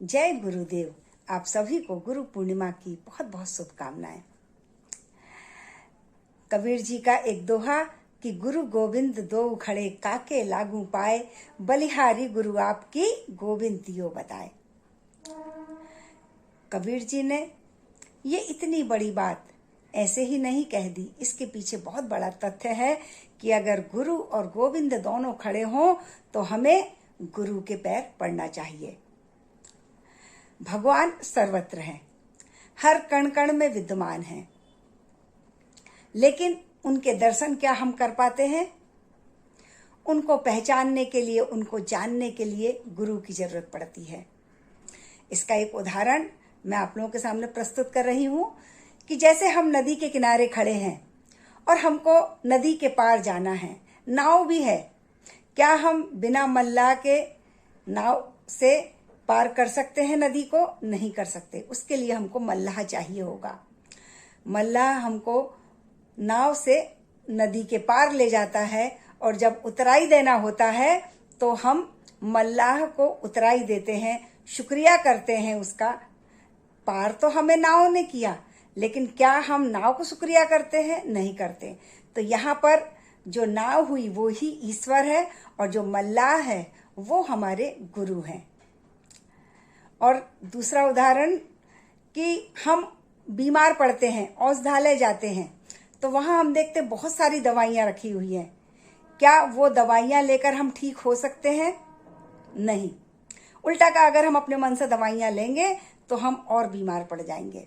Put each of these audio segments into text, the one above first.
जय गुरुदेव। आप सभी को गुरु पूर्णिमा की बहुत बहुत शुभकामनाएं। कबीर जी का एक दोहा कि गुरु गोविंद दो खड़े काके लागू पाए, बलिहारी गुरु आपकी गोविंद दियो बताए। कबीर जी ने ये इतनी बड़ी बात ऐसे ही नहीं कह दी, इसके पीछे बहुत बड़ा तथ्य है कि अगर गुरु और गोविंद दोनों खड़े हों तो हमें गुरु के पैर पड़ना चाहिए। भगवान सर्वत्र हैं, हर कण कण में विद्यमान हैं, लेकिन उनके दर्शन क्या हम कर पाते हैं? उनको पहचानने के लिए, उनको जानने के लिए गुरु की जरूरत पड़ती है। इसका एक उदाहरण मैं आप लोगों के सामने प्रस्तुत कर रही हूं कि जैसे हम नदी के किनारे खड़े हैं और हमको नदी के पार जाना है, नाव भी है, क्या हम बिना मल्लाह के नाव से पार कर सकते हैं नदी को? नहीं कर सकते। उसके लिए हमको मल्लाह चाहिए होगा। मल्लाह हमको नाव से नदी के पार ले जाता है और जब उतराई देना होता है तो हम मल्लाह को उतराई देते हैं, शुक्रिया करते हैं उसका। पार तो हमें नाव ने किया, लेकिन क्या हम नाव को शुक्रिया करते हैं? नहीं करते। तो यहाँ पर जो नाव हुई वो ही ईश्वर है और जो मल्लाह है वो हमारे गुरु हैं। और दूसरा उदाहरण कि हम बीमार पड़ते हैं, औषधालय जाते हैं, तो वहां हम देखते बहुत सारी दवाइयां रखी हुई हैं। क्या वो दवाइयां लेकर हम ठीक हो सकते हैं? नहीं। उल्टा का अगर हम अपने मन से दवाइयां लेंगे तो हम और बीमार पड़ जाएंगे।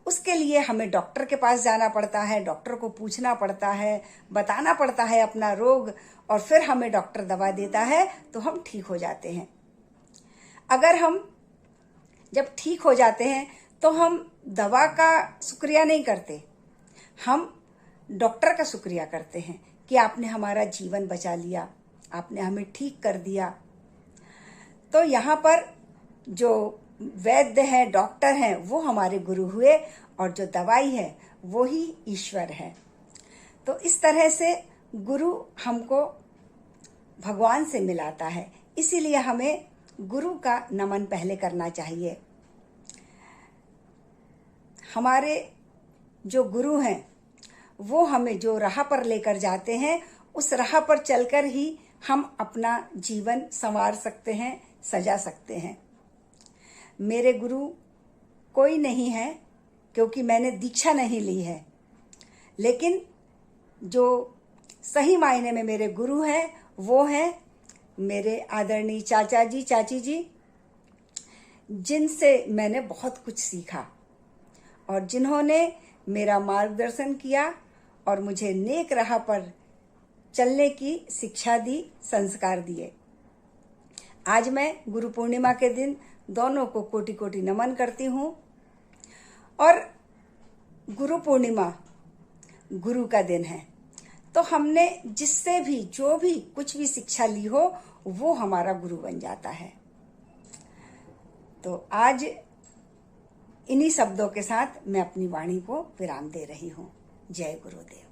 उसके लिए हमें डॉक्टर के पास जाना पड़ता है, डॉक्टर को पूछना पड़ता है, बताना पड़ता है अपना रोग, और फिर हमें डॉक्टर दवा देता है तो हम ठीक हो जाते हैं। अगर हम जब ठीक हो जाते हैं तो हम दवा का शुक्रिया नहीं करते, हम डॉक्टर का शुक्रिया करते हैं कि आपने हमारा जीवन बचा लिया, आपने हमें ठीक कर दिया। तो यहाँ पर जो वैद्य हैं, डॉक्टर हैं, वो हमारे गुरु हुए और जो दवाई है वो ही ईश्वर है। तो इस तरह से गुरु हमको भगवान से मिलाता है, इसीलिए हमें गुरु का नमन पहले करना चाहिए। हमारे जो गुरु हैं वो हमें जो राह पर लेकर जाते हैं, उस राह पर चलकर ही हम अपना जीवन संवार सकते हैं, सजा सकते हैं। मेरे गुरु कोई नहीं है क्योंकि मैंने दीक्षा नहीं ली है, लेकिन जो सही मायने में मेरे गुरु हैं वो हैं मेरे आदरणीय चाचा जी, चाची जी, जिनसे मैंने बहुत कुछ सीखा और जिन्होंने मेरा मार्गदर्शन किया और मुझे नेक राह पर चलने की शिक्षा दी, संस्कार दिए। आज मैं गुरु पूर्णिमा के दिन दोनों को कोटि कोटि नमन करती हूँ। और गुरु पूर्णिमा गुरु का दिन है, तो हमने जिससे भी जो भी कुछ भी शिक्षा ली हो वो हमारा गुरु बन जाता है। तो आज इन्हीं शब्दों के साथ मैं अपनी वाणी को विराम दे रही हूँ। जय गुरुदेव।